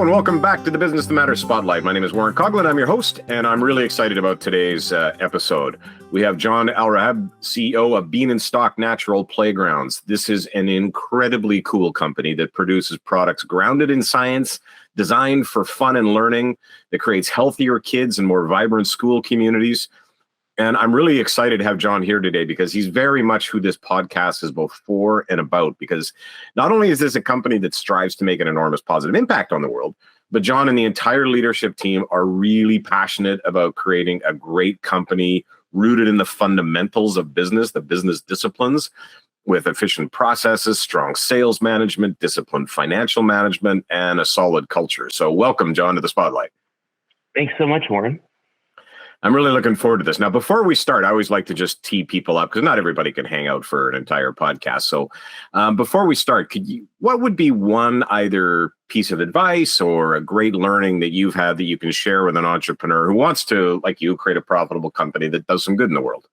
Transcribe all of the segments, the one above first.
and welcome back to the Business That Matters Spotlight. My name is Warren Coughlin. I'm your host, and I'm really excited about today's episode. We have Jhon El-Raheb, CEO of Bienenstock Natural Playgrounds. This is an incredibly cool company that produces products grounded in science, designed for fun and learning, that creates healthier kids and more vibrant school communities. And I'm really excited to have Jhon here today because he's very much who this podcast is both for and about. Because not only is this a company that strives to make an enormous positive impact on the world, but Jhon and the entire leadership team are really passionate about creating a great company rooted in the fundamentals of business, the business disciplines, with efficient processes, strong sales management, disciplined financial management, and a solid culture. So welcome, Jhon, to the Spotlight. Thanks so much, Warren. I'm really looking forward to this. Now, before we start, I always like to just tee people up because not everybody can hang out for an entire podcast. So before we start, what would be one either piece of advice or a great learning that you've had that you can share with an entrepreneur who wants to, like you, create a profitable company that does some good in the world?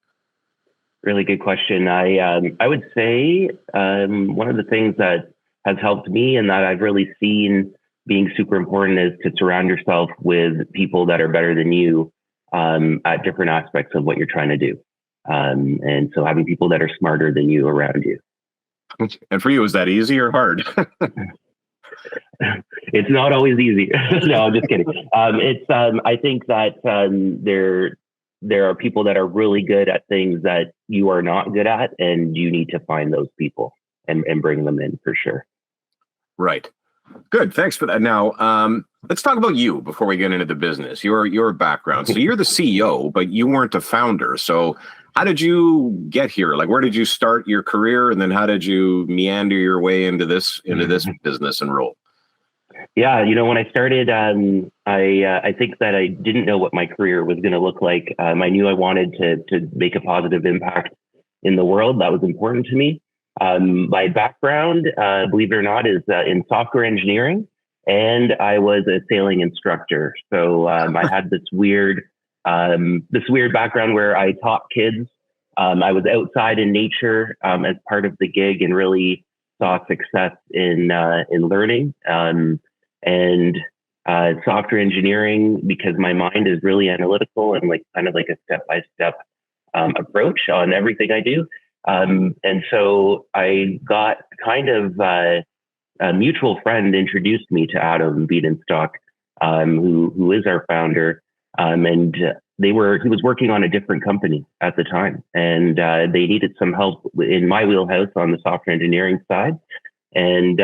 Really good question. I would say one of the things that has helped me and that I've really seen being super important is to surround yourself with people that are better than you at different aspects of what you're trying to do. And so having people that are smarter than you around you. And for you, is that easy or hard? It's not always easy. No, I'm just kidding. I think that there are people that are really good at things that you are not good at, and you need to find those people and bring them in for sure. Right. Good. Thanks for that. Now, let's talk about you before we get into the business. Your background. So you're the CEO, but you weren't a founder. So how did you get here? Like, where did you start your career, and then how did you meander your way into this business and role? Yeah, when I started, I think that I didn't know what my career was going to look like. I knew I wanted to make a positive impact in the world. That was important to me. My background, believe it or not, is in software engineering, and I was a sailing instructor. So I had this weird background where I taught kids. I was outside in nature as part of the gig, and really saw success in learning. And software engineering, because my mind is really analytical and kind of like a step-by-step approach on everything I do. And so I got kind of a mutual friend introduced me to Adam Bienenstock, who is our founder. And he was working on a different company at the time, and they needed some help in my wheelhouse on the software engineering side. And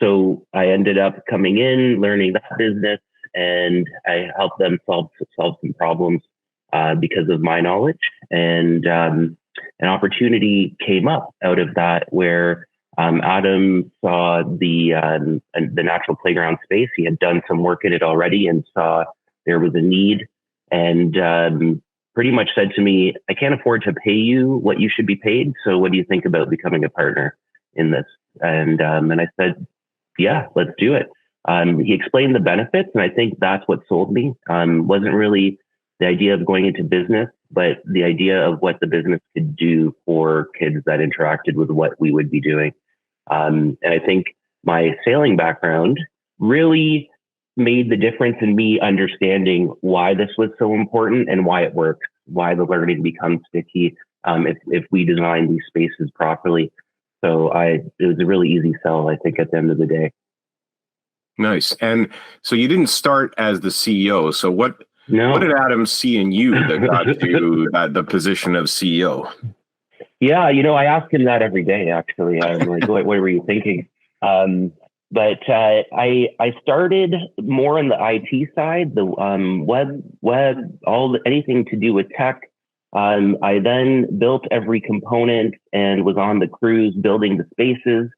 so I ended up coming in, learning that business, and I helped them solve some problems because of my knowledge. And an opportunity came up out of that where Adam saw the natural playground space. He had done some work in it already and saw there was a need, and pretty much said to me, "I can't afford to pay you what you should be paid. So what do you think about becoming a partner in this?" And I said, "Yeah, let's do it." He explained the benefits, and I think that's what sold me. Wasn't really the idea of going into business, but the idea of what the business could do for kids that interacted with what we would be doing. And I think my sailing background really made the difference in me understanding why this was so important and why it works, why the learning becomes sticky if we design these spaces properly. So it was a really easy sell, I think, at the end of the day. Nice. And so you didn't start as the CEO. So what did Adam see in you that got you the position of CEO? Yeah, I ask him that every day, actually. I'm like, what were you thinking? But I started more on the IT side, the web, anything to do with tech. I then built every component and was on the crews building the spaces.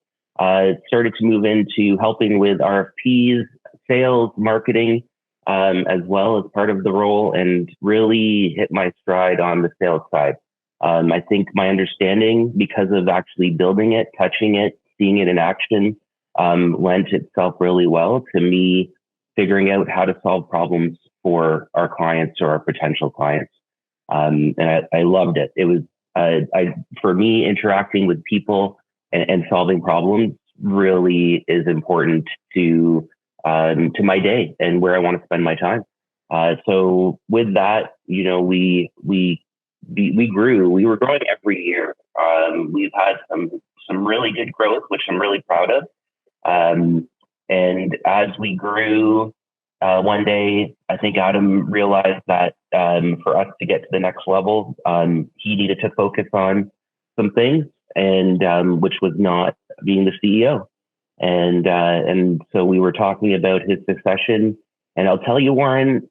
Started to move into helping with RFPs, sales, marketing, as well as part of the role, and really hit my stride on the sales side. I think my understanding, because of actually building it, touching it, seeing it in action, lent itself really well to me figuring out how to solve problems for our clients or our potential clients. And I loved it. It was, for me, interacting with people and solving problems really is important to to my day and where I want to spend my time. So with that, we grew. We were growing every year. We've had some really good growth, which I'm really proud of. And as we grew, one day, I think Adam realized that for us to get to the next level, he needed to focus on some things, and which was not being the CEO. And so we were talking about his succession. And I'll tell you, Warren,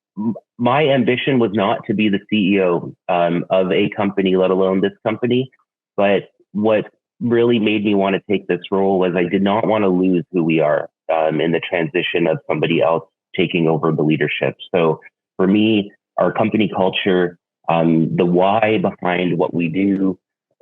my ambition was not to be the CEO of a company, let alone this company. But what really made me want to take this role was I did not want to lose who we are in the transition of somebody else taking over the leadership. So for me, our company culture, the why behind what we do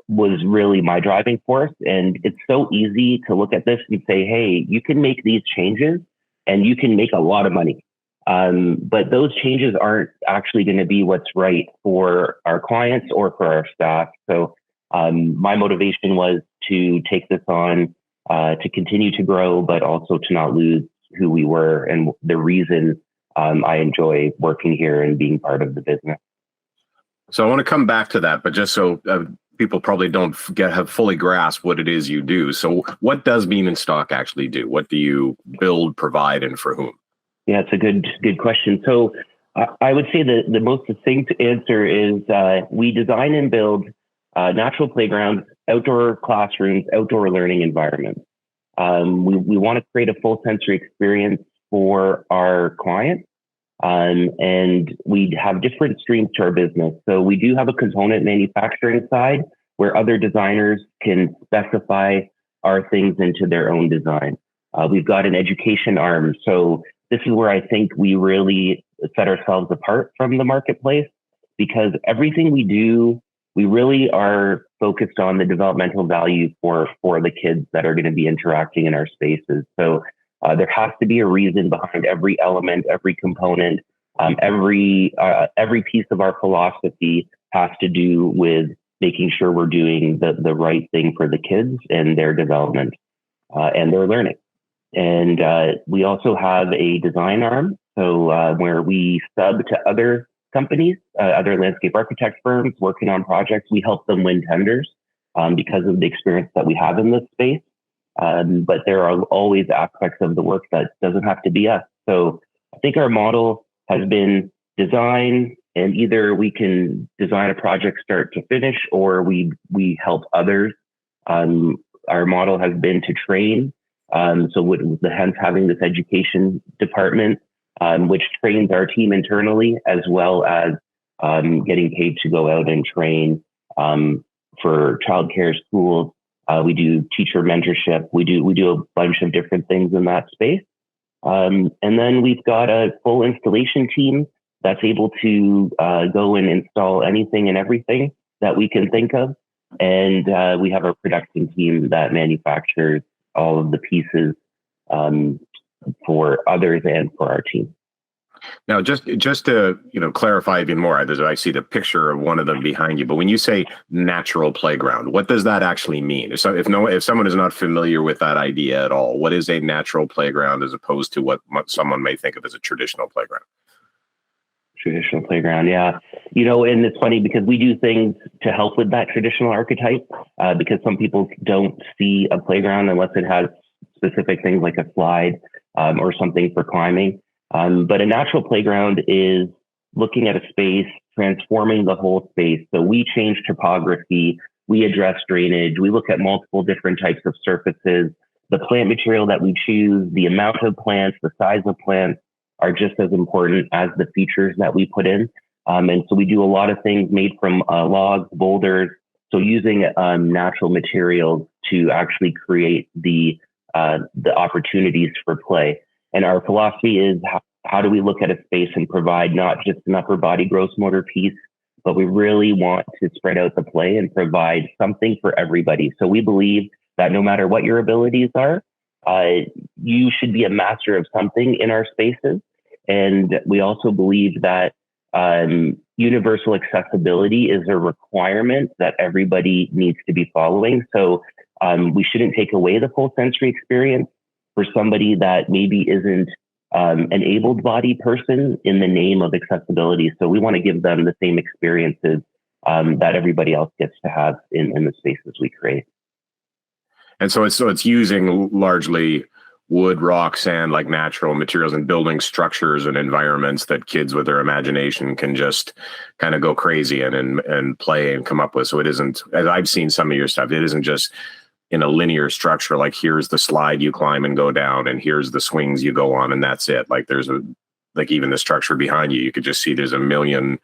was really my driving force. And it's so easy to look at this and say, hey, you can make these changes and you can make a lot of money. But those changes aren't actually going to be what's right for our clients or for our staff. So my motivation was to take this on, to continue to grow, but also to not lose who we were and the reason I enjoy working here and being part of the business. So I want to come back to that, but just so people probably don't have fully grasped what it is you do. So what does Bienenstock actually do? What do you build, provide, and for whom? Yeah, it's a good question. So I would say that the most succinct answer is we design and build natural playgrounds, outdoor classrooms, outdoor learning environments. We want to create a full sensory experience for our clients. And we have different streams to our business. So we do have a component manufacturing side where other designers can specify our things into their own design. We've got an education arm. So this is where I think we really set ourselves apart from the marketplace, because everything we do, we really are focused on the developmental value for the kids that are going to be interacting in our spaces. So there has to be a reason behind every element, every component, every piece of our philosophy has to do with making sure we're doing the right thing for the kids and their development and their learning. And we also have a design arm, so where we sub to other companies, other landscape architect firms working on projects. We help them win tenders because of the experience that we have in this space. But there are always aspects of the work that doesn't have to be us. So I think our model has been design, and either we can design a project start to finish, or we help others. Our model has been to train. So with the hence having this education department, which trains our team internally, as well as getting paid to go out and train for childcare schools. We do teacher mentorship. We do a bunch of different things in that space. And then we've got a full installation team that's able to go and install anything and everything that we can think of. And we have our production team that manufactures all of the pieces for others and for our team. Now, just to clarify even more, I see the picture of one of them behind you. But when you say natural playground, what does that actually mean? So if someone is not familiar with that idea at all, what is a natural playground as opposed to what someone may think of as a traditional playground? Traditional playground, yeah. And it's funny because we do things to help with that traditional archetype, because some people don't see a playground unless it has specific things like a slide or something for climbing. But a natural playground is looking at a space, transforming the whole space. So we change topography, we address drainage, we look at multiple different types of surfaces. The plant material that we choose, the amount of plants, the size of plants are just as important as the features that we put in. And so we do a lot of things made from logs, boulders. So using natural materials to actually create the opportunities for play. And our philosophy is how do we look at a space and provide not just an upper body gross motor piece, but we really want to spread out the play and provide something for everybody. So we believe that no matter what your abilities are, you should be a master of something in our spaces. And we also believe that universal accessibility is a requirement that everybody needs to be following. So we shouldn't take away the full sensory experience for somebody that maybe isn't an able-bodied person in the name of accessibility. So we want to give them the same experiences that everybody else gets to have in the spaces we create. And so it's using largely wood, rock, sand, like natural materials, and building structures and environments that kids with their imagination can just kind of go crazy in and play and come up with. So it isn't, as I've seen some of your stuff, it isn't just in a linear structure, like here's the slide you climb and go down, and here's the swings you go on, and that's it. Like like even the structure behind you could just see there's a million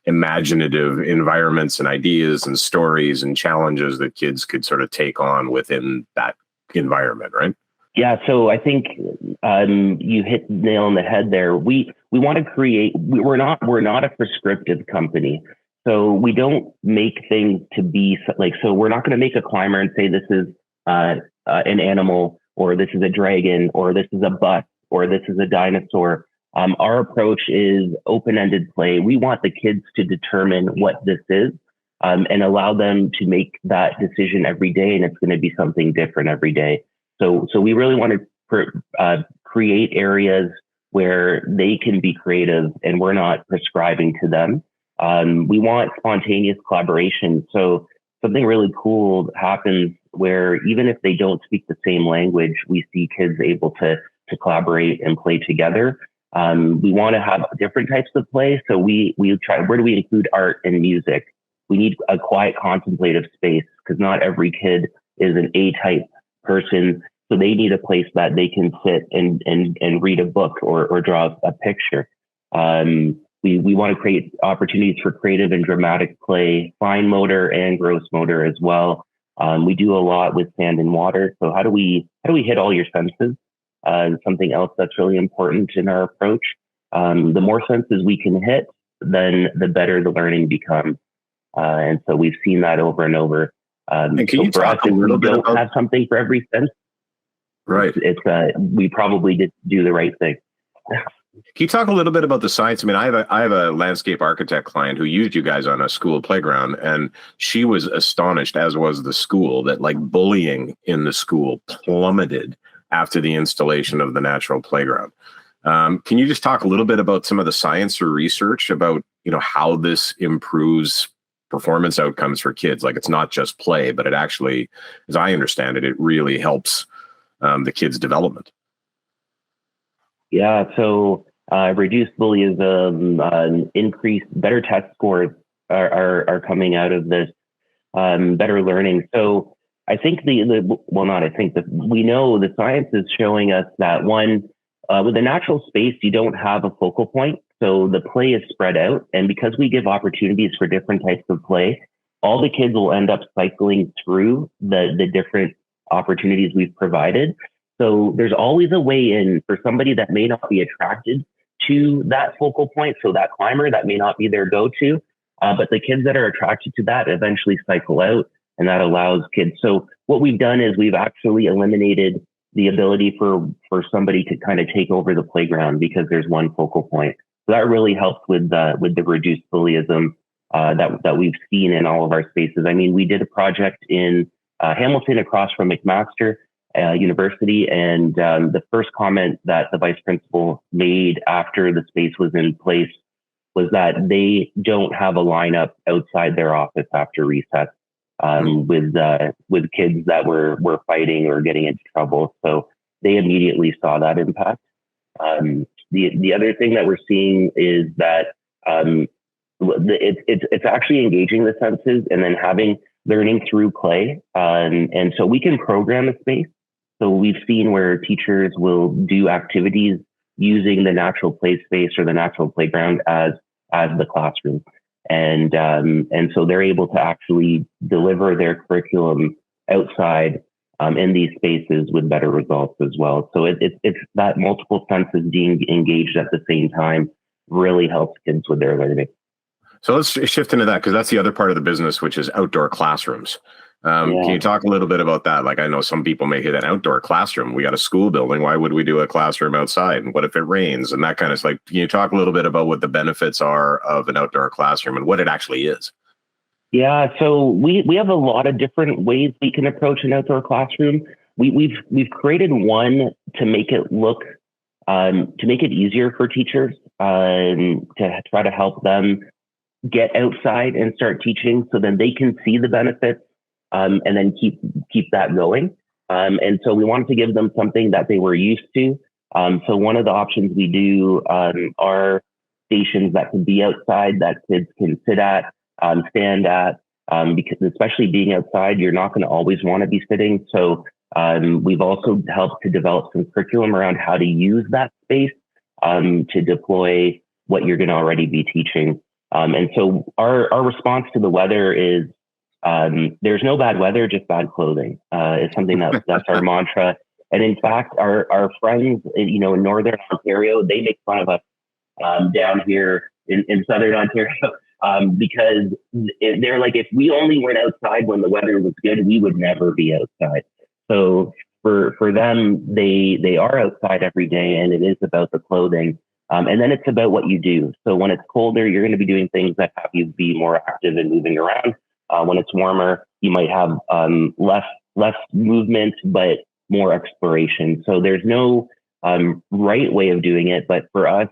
imaginative environments and ideas and stories and challenges that kids could sort of take on within that environment, right? Yeah, so I think you hit the nail on the head there. We want to create. We're not a prescriptive company, so we don't make things to be like. So we're not going to make a climber and say this is an animal, or this is a dragon, or this is a bus, or this is a dinosaur. Our approach is open-ended play. We want the kids to determine what this is, and allow them to make that decision every day, and it's going to be something different every day. So we really want to create areas where they can be creative, and we're not prescribing to them. We want spontaneous collaboration. So something really cool happens where even if they don't speak the same language, we see kids able to collaborate and play together. We want to have different types of play. So we try, where do we include art and music? We need a quiet contemplative space, because not every kid is an A-type person. So they need a place that they can sit and read a book or draw a picture. We want to create opportunities for creative and dramatic play, fine motor and gross motor as well. We do a lot with sand and water. So how do we hit all your senses? Something else that's really important in our approach. The more senses we can hit, then the better the learning becomes. And so we've seen that over and over. And can you talk a little bit about, have something for every sense? Right. We probably did do the right thing. Can you talk a little bit about the science? I mean, I have a landscape architect client who used you guys on a school playground, and she was astonished, as was the school, that like bullying in the school plummeted after the installation of the natural playground. Can you just talk a little bit about some of the science or research about, how this improves performance outcomes for kids? Like, it's not just play, but it actually, as I understand it, it really helps the kids' development. Yeah, so reduced bullyism, increased, better test scores are coming out of this, better learning. So I think we know the science is showing us that with a natural space, you don't have a focal point. So the play is spread out. And because we give opportunities for different types of play, all the kids will end up cycling through the different opportunities we've provided. So there's always a way in for somebody that may not be attracted to that focal point. So that climber, that may not be their go-to, but the kids that are attracted to that eventually cycle out, and that allows kids. So what we've done is we've actually eliminated the ability for somebody to kind of take over the playground because there's one focal point. So that really helps with the reduced bullyism that we've seen in all of our spaces. I mean, we did a project in Hamilton across from McMaster University, and the first comment that the vice principal made after the space was in place was that they don't have a lineup outside their office after recess with kids that were fighting or getting into trouble. So they immediately saw that impact. The other thing that we're seeing is that it's actually engaging the senses and then having learning through play. And so we can program a space. So we've seen where teachers will do activities using the natural play space or the natural playground as the classroom. And so they're able to actually deliver their curriculum outside in these spaces with better results as well. So it's that multiple senses being engaged at the same time really helps kids with their learning. So let's shift into that, because that's the other part of the business, which is outdoor classrooms. Can you talk a little bit about that? Like, I know some people may hit an outdoor classroom. We got a school building. Why would we do a classroom outside? And what if it rains? And that kind of like, can you talk a little bit about what the benefits are of an outdoor classroom and what it actually is? Yeah, so we have a lot of different ways we can approach an outdoor classroom. We've created one to make it look to make it easier for teachers, to try to help them get outside and start teaching so then they can see the benefits, and then keep that going. And so we wanted to give them something that they were used to. So one of the options we do are stations that can be outside that kids can sit at, stand at, because especially being outside, you're not going to always want to be sitting. So we've also helped to develop some curriculum around how to use that space to deploy what you're going to already be teaching. And so our response to the weather is there's no bad weather, just bad clothing. Is something that's our mantra. And in fact, our friends, in Northern Ontario, they make fun of us down here in Southern Ontario because they're like, if we only went outside when the weather was good, we would never be outside. So for them, they are outside every day, and it is about the clothing. And then it's about what you do. So when it's colder, you're going to be doing things that have you be more active and moving around. When it's warmer, you might have less movement, but more exploration. So there's no right way of doing it. But for us,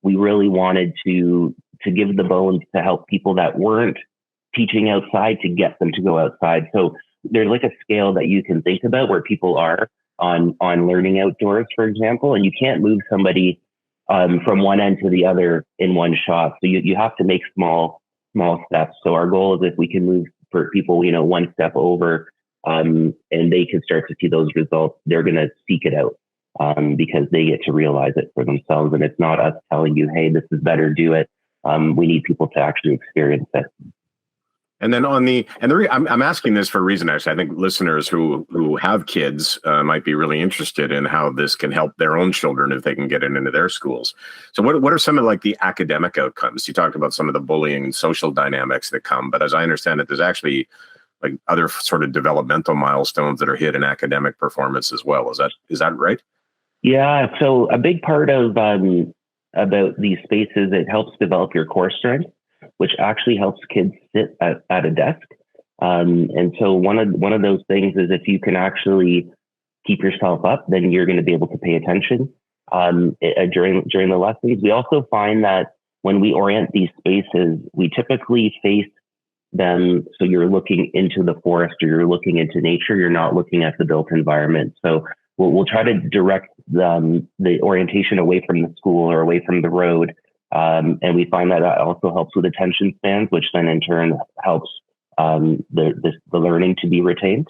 we really wanted to give the bones to help people that weren't teaching outside to get them to go outside. So there's like a scale that you can think about where people are on learning outdoors, for example, and you can't move somebody from one end to the other in one shot. So you have to make small steps. So our goal is if we can move for people, one step over, and they can start to see those results, they're going to seek it out because they get to realize it for themselves. And it's not us telling you, hey, this is better, do it. We need people to actually experience it. And then I'm asking this for a reason, actually. I think listeners who have kids might be really interested in how this can help their own children if they can get it into their schools. So what are some of like the academic outcomes? You talked about some of the bullying and social dynamics that come, but as I understand it, there's actually like other sort of developmental milestones that are hit in academic performance as well. Is that right? Yeah. So a big part of about these spaces, it helps develop your core strength, which actually helps kids sit at a desk. And so one of those things is if you can actually keep yourself up, then you're going to be able to pay attention during the lessons. We also find that when we orient these spaces, we typically face them. So you're looking into the forest or you're looking into nature. You're not looking at the built environment. So we'll try to direct the orientation away from the school or away from the road. And we find that also helps with attention spans, which then in turn helps the learning to be retained.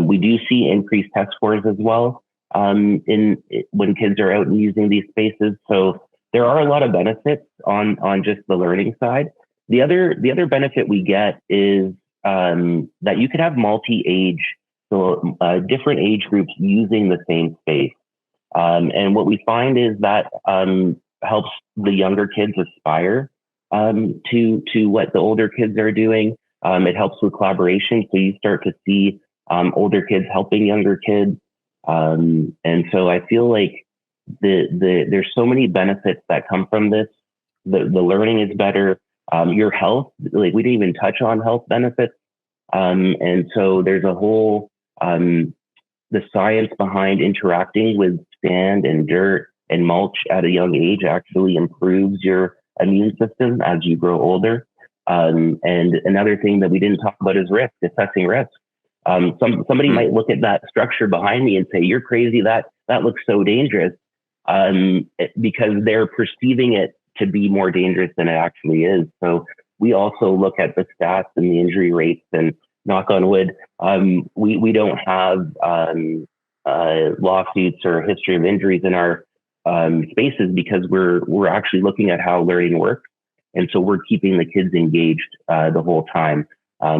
We do see increased test scores as well when kids are out and using these spaces. So there are a lot of benefits on just the learning side. The other benefit we get is that you could have multi-age, so different age groups using the same space. And what we find is that helps the younger kids aspire to what the older kids are doing. It helps with collaboration. So you start to see older kids helping younger kids. And so I feel like there's so many benefits that come from this. The learning is better. Your health, like we didn't even touch on health benefits. And so there's a whole, the science behind interacting with sand and dirt and mulch at a young age actually improves your immune system as you grow older. And another thing that we didn't talk about is assessing risk. Somebody might look at that structure behind me and say, "You're crazy. That looks so dangerous," because they're perceiving it to be more dangerous than it actually is. So we also look at the stats and the injury rates, and knock on wood, we don't have lawsuits or history of injuries in our spaces because we're actually looking at how learning works. And so we're keeping the kids engaged the whole time,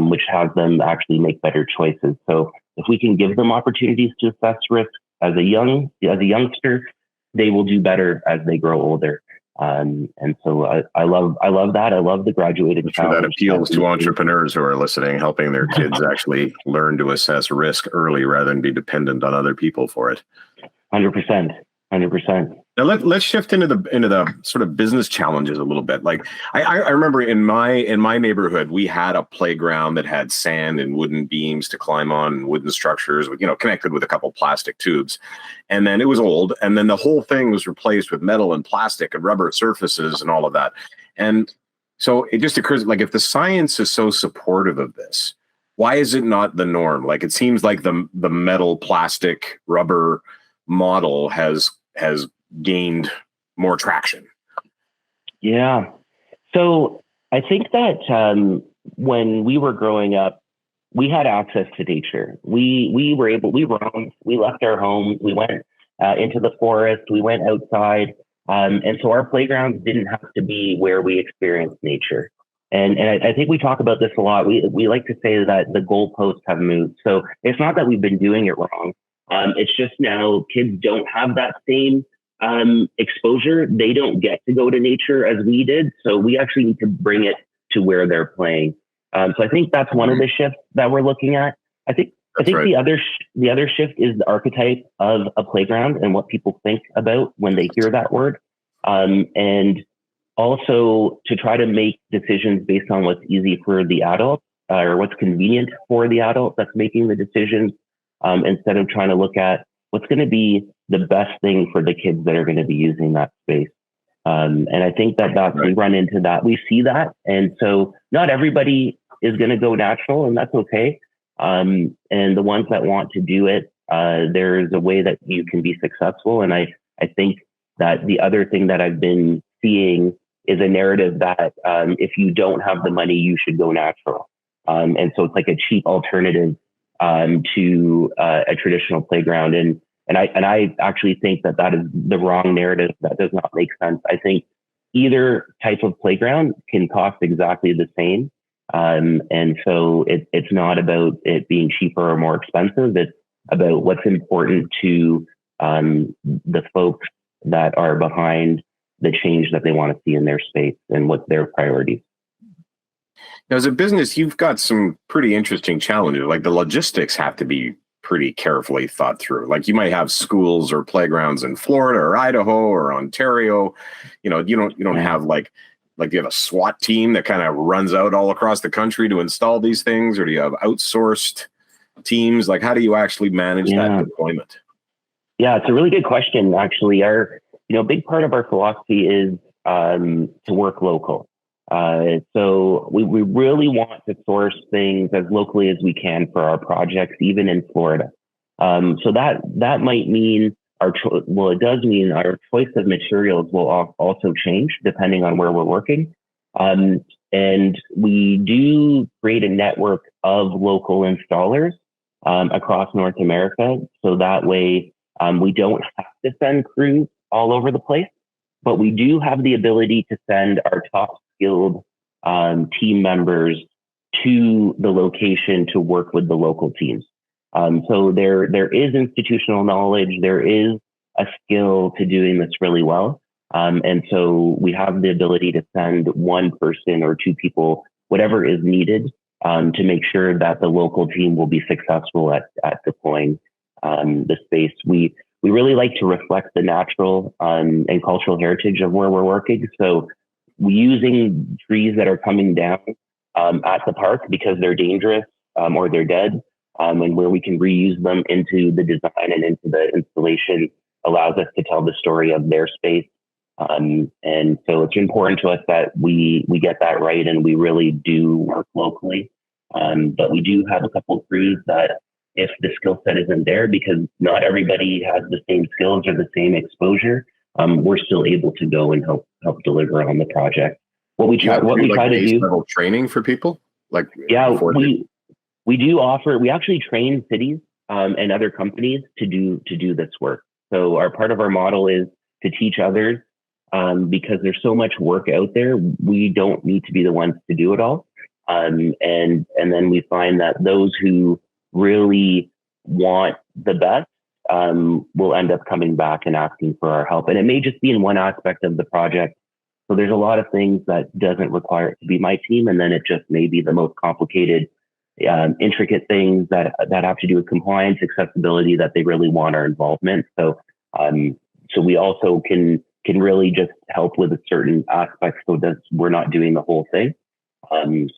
which has them actually make better choices. So if we can give them opportunities to assess risk as a youngster, they will do better as they grow older. And so I love that. I love the graduated challenge. That appeals to entrepreneurs who are listening, helping their kids actually learn to assess risk early rather than be dependent on other people for it. 100%. Now let's shift into the sort of business challenges a little bit. Like I remember in my neighborhood, we had a playground that had sand and wooden beams to climb on, and wooden structures, connected with a couple plastic tubes. And then it was old, and then the whole thing was replaced with metal and plastic and rubber surfaces and all of that. And so it just occurs, like, if the science is so supportive of this, why is it not the norm? Like, it seems like the metal, plastic, rubber model has gained more traction. Yeah. So I think that when we were growing up, we had access to nature. We roamed, we left our home, we went into the forest, we went outside. And so our playgrounds didn't have to be where we experienced nature. And I think we talk about this a lot. We like to say that the goalposts have moved. So it's not that we've been doing it wrong. It's just now kids don't have that same exposure. They don't get to go to nature as we did. So we actually need to bring it to where they're playing. So I think that's one of the shifts that we're looking at. I think right. the other shift is the archetype of a playground and what people think about when they hear that word. And also to try to make decisions based on what's easy for the adult or what's convenient for the adult that's making the decisions, instead of trying to look at what's going to be the best thing for the kids that are going to be using that space. And I think that right. We run into that. We see that. And so not everybody is going to go natural, and that's okay. And the ones that want to do it, there's a way that you can be successful. And I think that the other thing that I've been seeing is a narrative that if you don't have the money, you should go natural. And so it's like a cheap alternative to a traditional playground. And I actually think that is the wrong narrative. That does not make sense. I think either type of playground can cost exactly the same. And so it's not about it being cheaper or more expensive. It's about what's important to the folks that are behind the change that they want to see in their space and what's their priorities. Now, as a business, you've got some pretty interesting challenges. Like, the logistics have to be pretty carefully thought through. Like, you might have schools or playgrounds in Florida or Idaho or Ontario. You don't have like you have a SWAT team that kind of runs out all across the country to install these things, or do you have outsourced teams? Like, how do you actually manage that deployment? Yeah, it's a really good question. Actually, our big part of our philosophy is to work local. So we really want to source things as locally as we can for our projects, even in Florida. So that might mean it does mean our choice of materials will also change depending on where we're working. And we do create a network of local installers across North America. So that way we don't have to send crews all over the place, but we do have the ability to send our top skilled team members to the location to work with the local teams. So there is institutional knowledge, there is a skill to doing this really well. And so we have the ability to send one person or two people, whatever is needed, to make sure that the local team will be successful at deploying the space. We really like to reflect the natural and cultural heritage of where we're working. So using trees that are coming down at the park because they're dangerous or they're dead, and where we can reuse them into the design and into the installation allows us to tell the story of their space. And so it's important to us that we get that right, and we really do work locally. But we do have a couple of crews that, if the skill set isn't there, because not everybody has the same skills or the same exposure, we're still able to go and help deliver on the project. What we try to do level training for people, like we do offer. We actually train cities and other companies to do this work. So part of our model is to teach others, because there's so much work out there. We don't need to be the ones to do it all. And then we find that those who really want the best will end up coming back and asking for our help. And it may just be in one aspect of the project. So there's a lot of things that doesn't require it to be my team. And then it just may be the most complicated, intricate things that have to do with compliance, accessibility, that they really want our involvement. So So we also can really just help with a certain aspects so that we're not doing the whole thing.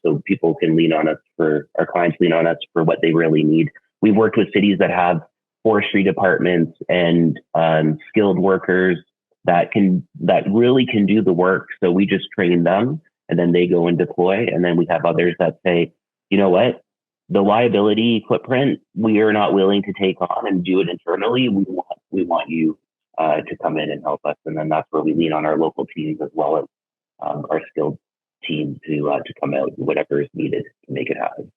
So people can lean on us our clients lean on us for what they really need. We've worked with cities that have forestry departments and skilled workers that really can do the work. So we just train them and then they go and deploy. And then we have others that say, you know what, the liability footprint, we are not willing to take on and do it internally. We want you to come in and help us. And then that's where we lean on our local teams as well as our skilled team to come out and whatever is needed to make it happen.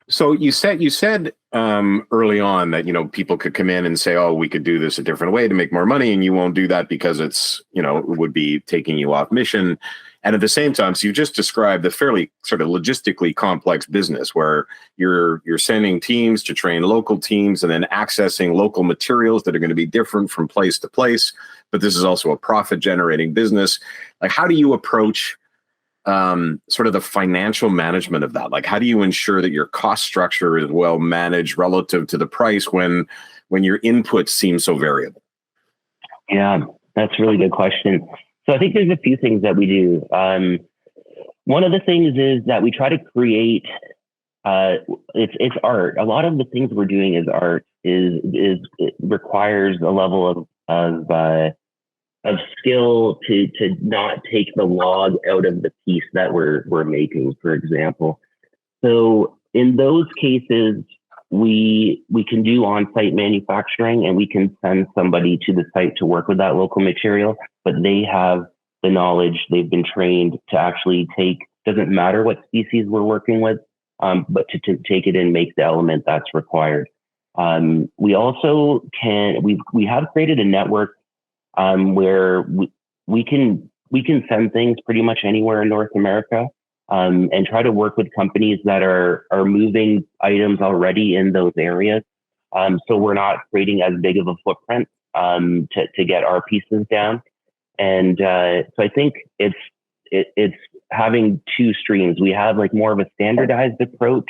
So you said early on that, people could come in and say, oh, we could do this a different way to make more money. And you won't do that because it's, it would be taking you off mission. And at the same time, so you just described a fairly sort of logistically complex business where you're sending teams to train local teams and then accessing local materials that are going to be different from place to place. But this is also a profit generating business. Like, how do you approach sort of the financial management of that? Like, how do you ensure that your cost structure is well managed relative to the price when your inputs seem so variable? Yeah, that's a really good question. So I think there's a few things that we do. One of the things is that we try to create, it's art. A lot of the things we're doing is art. It requires a level of skill to not take the log out of the piece that we're making, for example. So in those cases, we can do on-site manufacturing and we can send somebody to the site to work with that local material, but they have the knowledge, they've been trained to actually doesn't matter what species we're working with, but to take it and make the element that's required. We also we have created a network where we can send things pretty much anywhere in North America, and try to work with companies that are moving items already in those areas. So we're not creating as big of a footprint to get our pieces down. And so I think it's having two streams. We have like more of a standardized approach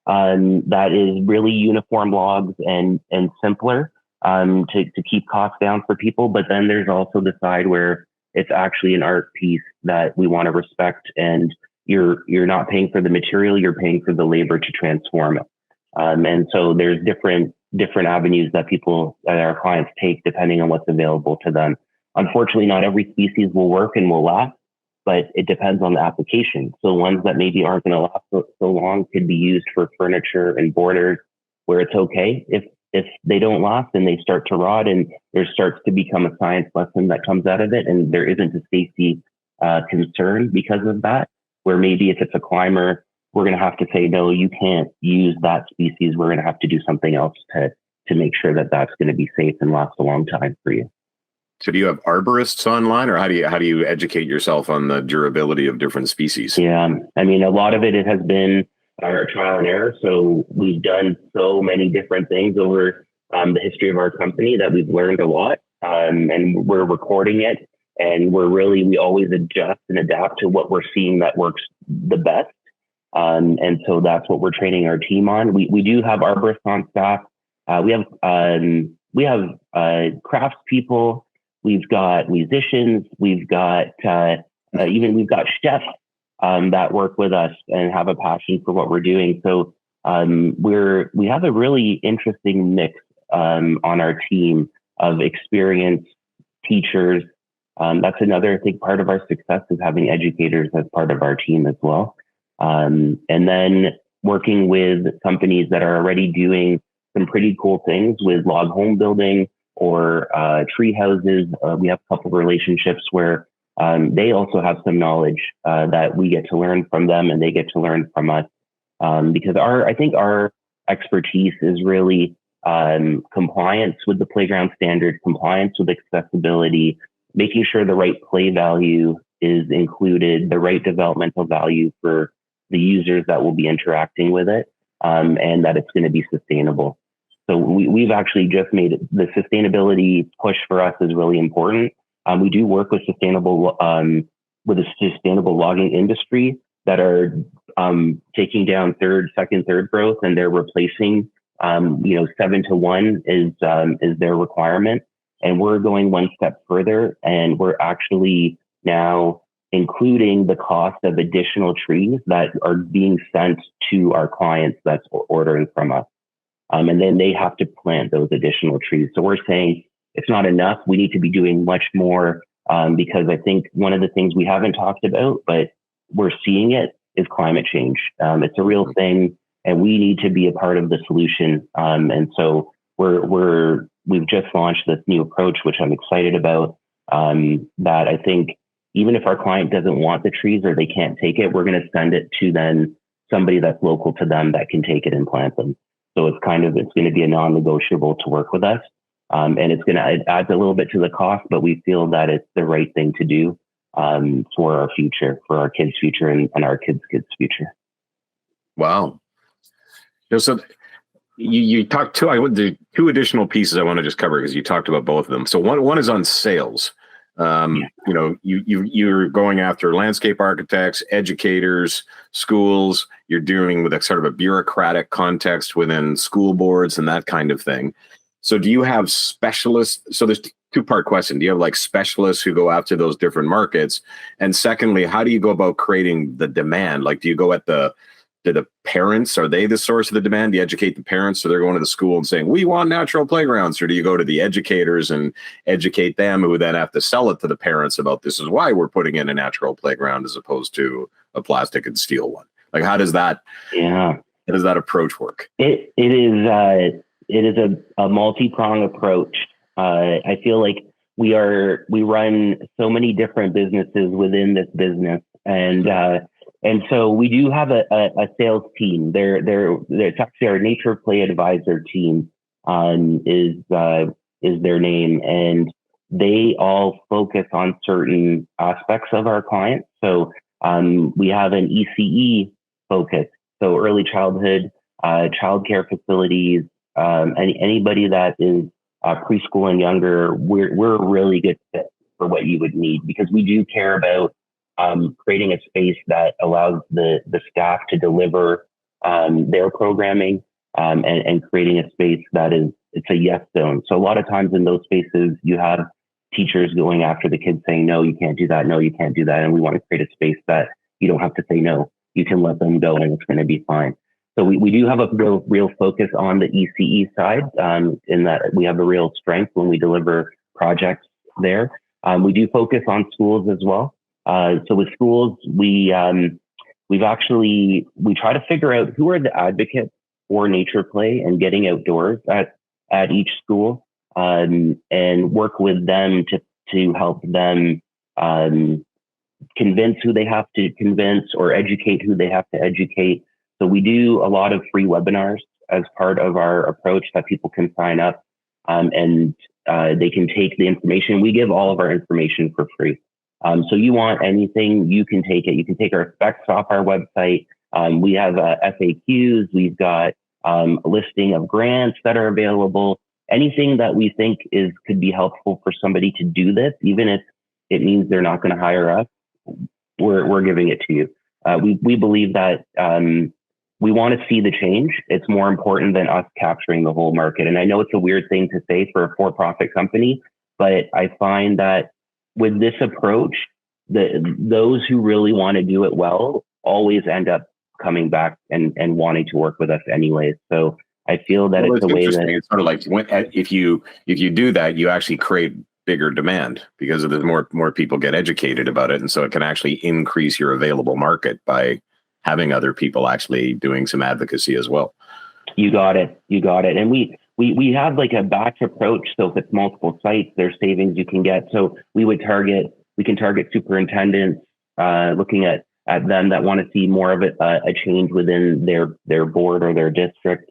that is really uniform logs and simpler to keep costs down for people. But then there's also the side where it's actually an art piece that we want to respect, and you're not paying for the material, you're paying for the labor to transform it. And so there's different avenues that our clients take depending on what's available to them. Unfortunately, not every species will work and will last, but it depends on the application. So ones that maybe aren't going to last so long could be used for furniture and borders, where it's okay if they don't last and they start to rot, and there starts to become a science lesson that comes out of it, and there isn't a safety concern because of that, where maybe if it's a climber, we're going to have to say, no, you can't use that species. We're going to have to do something else to make sure that that's going to be safe and last a long time for you. So do you have arborists online, or how do you educate yourself on the durability of different species? Yeah, I mean, a lot of it has been our trial and error. So we've done so many different things over the history of our company that we've learned a lot, and we're recording it, and we always adjust and adapt to what we're seeing that works the best. And so that's what we're training our team on. We do have arborists on staff. We have craftspeople. We've got musicians. We've got we've got chefs that work with us and have a passion for what we're doing. So we have a really interesting mix on our team of experienced teachers. That's another, I think, part of our success is having educators as part of our team as well. And then working with companies that are already doing some pretty cool things with log home building or tree houses. We have a couple of relationships where they also have some knowledge that we get to learn from them and they get to learn from us. Because I think our expertise is really compliance with the playground standard, compliance with accessibility, making sure the right play value is included, the right developmental value for the users that will be interacting with it, and that it's going to be sustainable. So we've actually just made the sustainability push for us is really important. We do work with the sustainable logging industry that are taking down second, third growth, and they're replacing 7-to-1 is their requirement. And we're going one step further, and we're actually now including the cost of additional trees that are being sent to our clients that's ordering from us. And then they have to plant those additional trees. So we're saying it's not enough. We need to be doing much more, because I think one of the things we haven't talked about, but we're seeing it, is climate change. It's a real thing, and we need to be a part of the solution. And so we've just launched this new approach, which I'm excited about, that I think even if our client doesn't want the trees or they can't take it, we're going to send it to then somebody that's local to them that can take it and plant them. So it's going to be a non-negotiable to work with us. And it adds a little bit to the cost, but we feel that it's the right thing to do, for our future, for our kids' future and our kids' future. Wow. So you talked the two additional pieces I want to just cover, because you talked about both of them. So one is on sales. You're going after landscape architects, educators, schools. You're dealing with a sort of a bureaucratic context within school boards and that kind of thing. So do you have specialists? So there's two-part question. Do you have like specialists who go after those different markets? And secondly, how do you go about creating the demand? Like, do you go at the parents? Are they the source of the demand? Do you educate the parents so they're going to the school and saying, we want natural playgrounds? Or do you go to the educators and educate them, who then have to sell it to the parents about, this is why we're putting in a natural playground as opposed to a plastic and steel one? Like, how does that approach work? It is a multi-pronged approach. I feel like we run so many different businesses within this business, and so we do have a sales team. It's actually our Nature Play Advisor team, is their name, and they all focus on certain aspects of our clients. So we have an ECE focus, so early childhood, childcare facilities, anybody that is preschool and younger. We're a really good fit for what you would need, because we do care about creating a space that allows the staff to deliver their programming, and creating a space that it's a yes zone. So a lot of times in those spaces, you have teachers going after the kids saying, no, you can't do that. No, you can't do that. And we want to create a space that you don't have to say no. You can let them go and it's going to be fine. So we do have a real focus on the ECE side, in that we have a real strength when we deliver projects there. We do focus on schools as well. So with schools, we try to figure out who are the advocates for nature play and getting outdoors at each school, and work with them to help them convince who they have to convince, or educate who they have to educate. So we do a lot of free webinars as part of our approach that people can sign up, and they can take the information. We give all of our information for free. So you want anything, you can take it. You can take our specs off our website. We have FAQs. We've got a listing of grants that are available. Anything that we think could be helpful for somebody to do this, even if it means they're not going to hire us, we're giving it to you. We believe that we want to see the change. It's more important than us capturing the whole market. And I know it's a weird thing to say for a for-profit company, but I find that with this approach, those who really want to do it well always end up coming back and wanting to work with us anyway. So I feel that it's a way that it's sort of like if you do that, you actually create bigger demand, because there's more people get educated about it, and so it can actually increase your available market by having other people actually doing some advocacy as well. You got it. And we have like a batch approach. So if it's multiple sites, there's savings you can get. So we can target superintendents, looking at them that want to see more of a change within their board or their district.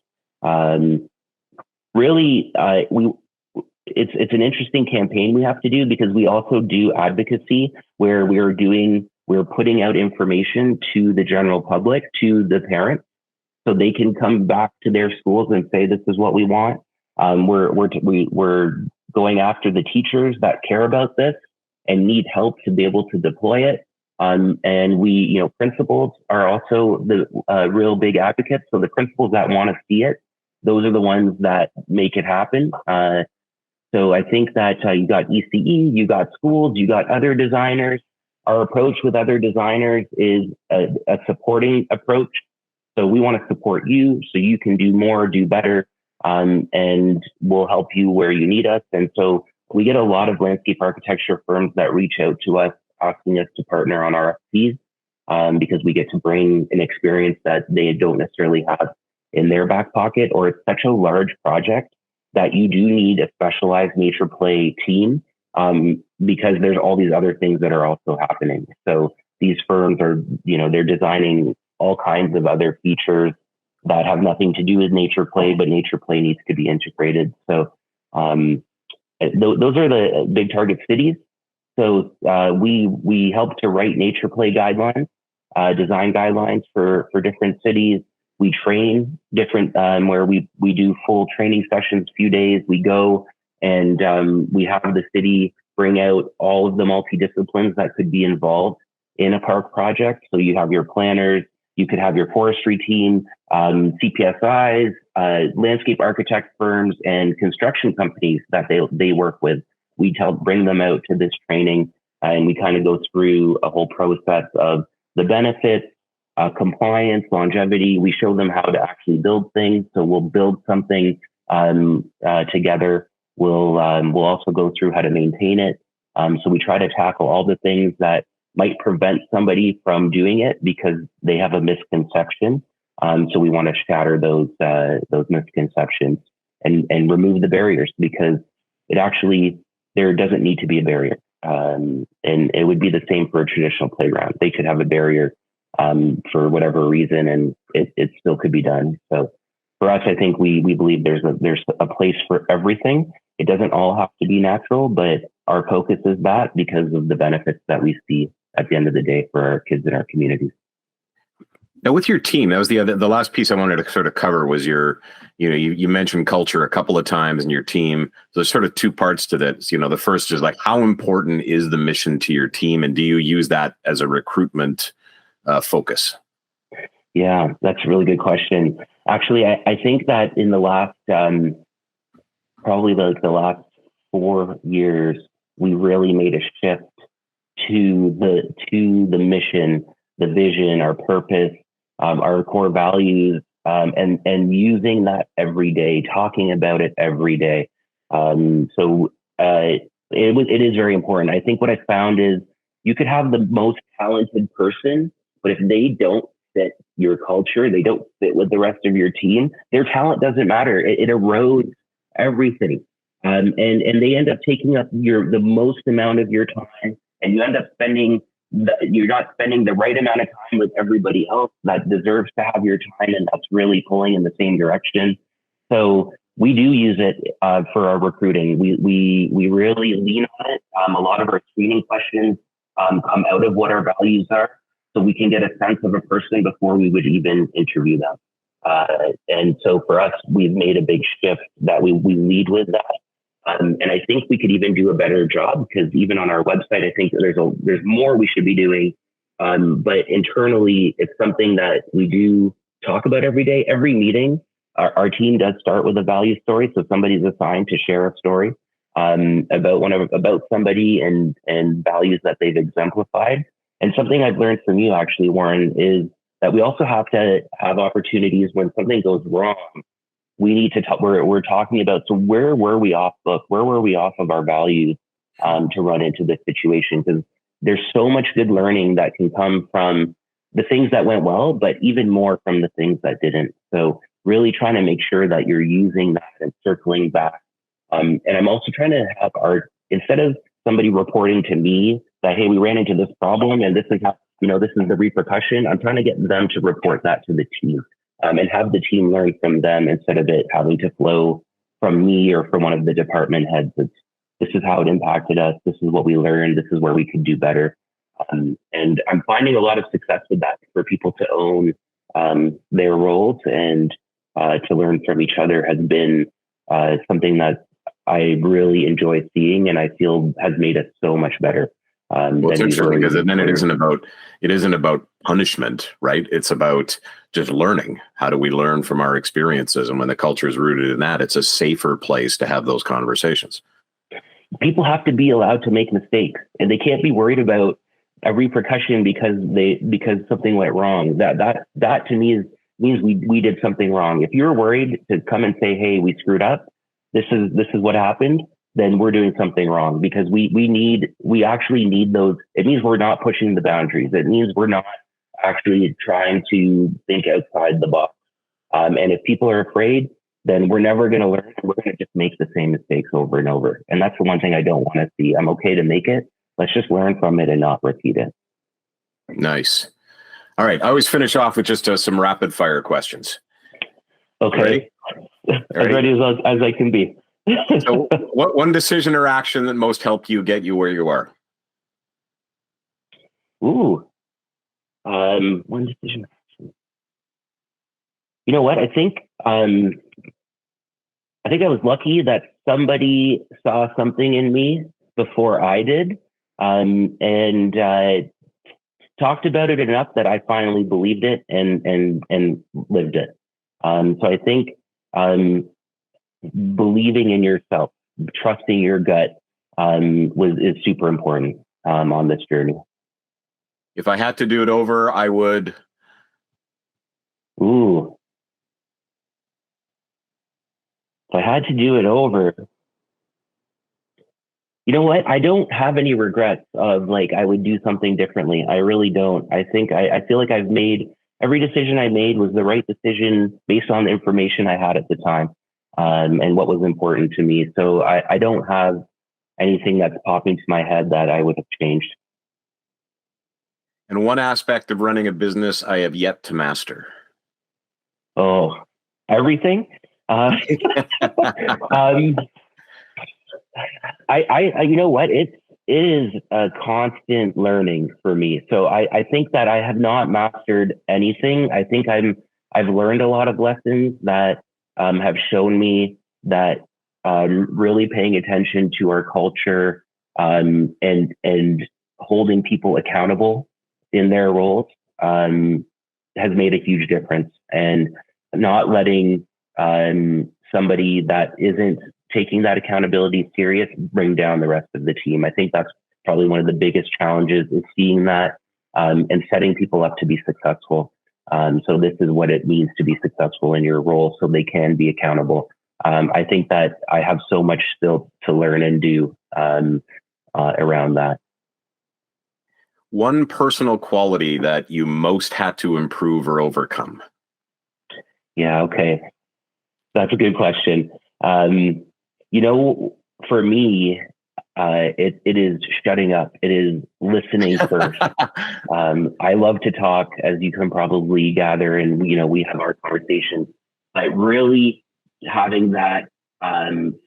It's an interesting campaign we have to do, because we also do advocacy where we're putting out information to the general public, to the parents, so they can come back to their schools and say, this is what we want. We're going after the teachers that care about this and need help to be able to deploy it. And principals are also the real big advocates. So the principals that want to see it, those are the ones that make it happen. So I think that you got ECE, you got schools, you got other designers. Our approach with other designers is a supporting approach. So we want to support you so you can do more, do better, and we'll help you where you need us. And so we get a lot of landscape architecture firms that reach out to us asking us to partner on RFPs because we get to bring an experience that they don't necessarily have in their back pocket, or it's such a large project that you do need a specialized nature play team because there's all these other things that are also happening. So these firms are, they're designing all kinds of other features that have nothing to do with nature play, but nature play needs to be integrated. So those are the big target cities. So we help to write nature play guidelines, design guidelines for different cities. We train different where we do full training sessions, few days. We go and we have the city bring out all of the multidisciplines that could be involved in a park project. So you have your planners, you could have your forestry team, CPSIs, landscape architect firms, and construction companies that they work with. We bring them out to this training, and we kind of go through a whole process of the benefits, compliance, longevity. We show them how to actually build things. So we'll build something together. We'll also go through how to maintain it. So we try to tackle all the things that might prevent somebody from doing it because they have a misconception. So we want to shatter those misconceptions and remove the barriers, because there doesn't need to be a barrier. And it would be the same for a traditional playground. They could have a barrier for whatever reason, and it still could be done. So for us, I think we believe there's a place for everything. It doesn't all have to be natural, but our focus is that because of the benefits that we see at the end of the day for our kids in our communities. Now, with your team, that was the last piece I wanted to sort of cover was you mentioned culture a couple of times in your team. So there's sort of two parts to that. The first is like, how important is the mission to your team, and do you use that as a recruitment focus? Yeah, that's a really good question. Actually, I think that in the last, probably the last 4 years, we really made a shift to the mission, the vision, our purpose, our core values, and using that every day, talking about it every day. So it is very important. I think what I found is you could have the most talented person, but if they don't fit your culture, they don't fit with the rest of your team, their talent doesn't matter. It erodes everything. And they end up taking up the most amount of your time, and you end up you're not spending the right amount of time with everybody else that deserves to have your time, and that's really pulling in the same direction. So we do use it for our recruiting. We really lean on it. A lot of our screening questions come out of what our values are, so we can get a sense of a person before we would even interview them. And so for us, we've made a big shift that we lead with that. And I think we could even do a better job, because even on our website, I think there's more we should be doing. But internally, it's something that we do talk about every day, every meeting. Our team does start with a value story. So somebody's assigned to share a story about somebody and values that they've exemplified. And something I've learned from you, actually, Warren, is that we also have to have opportunities when something goes wrong. We need to talk. We're talking about, so where were we off book? Where were we off of our values to run into this situation? Because there's so much good learning that can come from the things that went well, but even more from the things that didn't. So really trying to make sure that you're using that and circling back. And I'm also trying to have instead of somebody reporting to me that, hey, we ran into this problem and this is how, this is the repercussion. I'm trying to get them to report that to the team. And have the team learn from them instead of it having to flow from me or from one of the department heads. This is how it impacted us. This is what we learned. This is where we could do better. And I'm finding a lot of success with that, for people to own their roles and to learn from each other has been something that I really enjoy seeing, and I feel has made us so much better. Well, it's interesting because then it isn't about punishment, right? It's about just learning. How do we learn from our experiences? And when the culture is rooted in that, it's a safer place to have those conversations. people have to be allowed to make mistakes, and they can't be worried about a repercussion because something went wrong. That to me means we did something wrong. If you're worried to come and say, hey, we screwed up, this is what happened, then we're doing something wrong, because we actually need those. It means we're not pushing the boundaries. It means we're not actually trying to think outside the box. And if people are afraid, then we're never going to learn. We're going to just make the same mistakes over and over. And that's the one thing I don't want to see. I'm okay to make it. Let's just learn from it and not repeat it. Nice. All right. I always finish off with just some rapid fire questions. Okay. Ready? As ready as I can be. So what one decision or action that most helped you get you where you are? Ooh. One decision. You know what? I think I was lucky that somebody saw something in me before I did, and talked about it enough that I finally believed it and lived it. So I think believing in yourself, trusting your gut, is super important on this journey. If I had to do it over, I would. Ooh. If I had to do it over, you know what? I don't have any regrets of like I would do something differently. I really don't. I think I feel like I've made every decision I made was the right decision based on the information I had at the time, and what was important to me. So I don't have anything that's popping to my head that I would have changed. And one aspect of running a business I have yet to master. Oh, everything. I you know what? It is a constant learning for me. So I think that I have not mastered anything. I think I've learned a lot of lessons that have shown me that really paying attention to our culture, and holding people accountable in their roles has made a huge difference, and not letting somebody that isn't taking that accountability serious bring down the rest of the team. I think that's probably one of the biggest challenges, is seeing that and setting people up to be successful. So this is what it means to be successful in your role, so they can be accountable. I think that I have so much still to learn and do around that. One personal quality that you most had to improve or overcome? Yeah, okay. That's a good question. You know, for me, it is shutting up. It is listening first. I love to talk, as you can probably gather, and we have our conversations. But really having that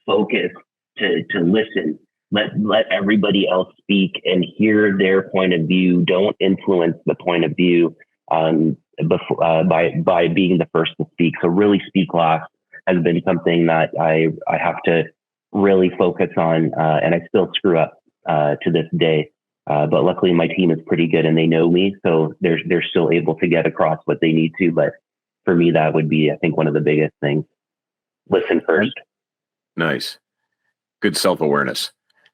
focus to listen, let everybody else speak and hear their point of view. Don't influence the point of view by being the first to speak. So really speak last has been something that I have to really focus on, and I still screw up to this day. But luckily, my team is pretty good, and they know me, so they're still able to get across what they need to. But for me, that would be, I think, one of the biggest things. Listen first. Nice, good self-awareness.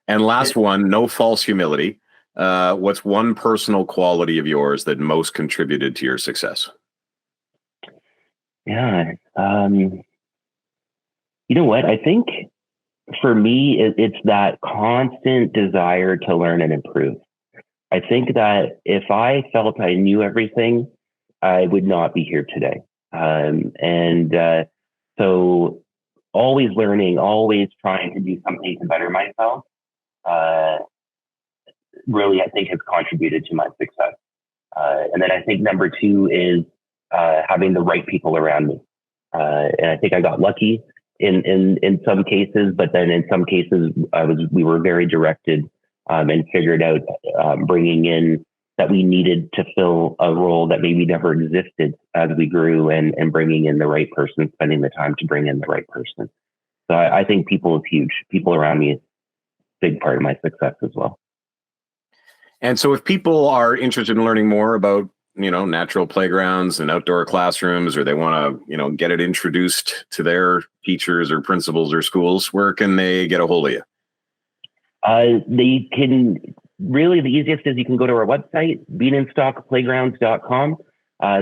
And last one, no false humility. What's one personal quality of yours that most contributed to your success? Yeah. You know what? I think for me, it's that constant desire to learn and improve. I think that if I felt I knew everything, I would not be here today. So always learning, always trying to do something to better myself, really, I think, has contributed to my success. And then I think number two is having the right people around me. And I think I got lucky in some cases, but then in some cases we were very directed and figured out bringing in that we needed to fill a role that maybe never existed as we grew, and bringing in the right person, spending the time to bring in the right person. So I think people is huge. People around me is a big part of my success as well. And so if people are interested in learning more about natural playgrounds and outdoor classrooms, or they want to, get it introduced to their teachers or principals or schools, where can they get a hold of you? They can really, the easiest is you can go to our website, bienenstockplaygrounds.com.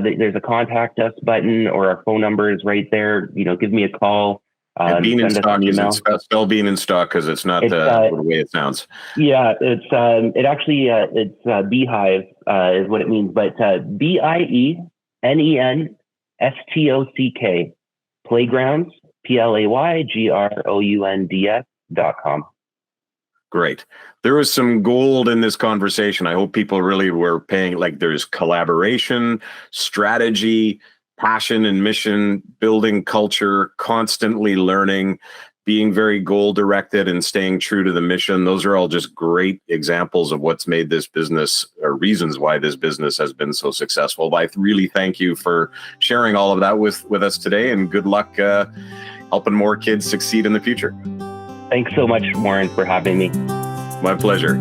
There's a contact us button, or our phone number is right there. Give me a call. And Bienenstock, is it spell Bienenstock because it's not the way it sounds? Yeah, it's beehive is what it means, but BIENENSTOCK playgrounds, PLAYGROUNDS.com. Great. There was some gold in this conversation. I hope people really were paying, like there's collaboration, strategy, passion and mission, building culture, constantly learning, being very goal directed and staying true to the mission. Those are all just great examples of what's made this business, or reasons why this business has been so successful. But I really thank you for sharing all of that with us today, and good luck helping more kids succeed in the future. Thanks so much, Warren, for having me. My pleasure.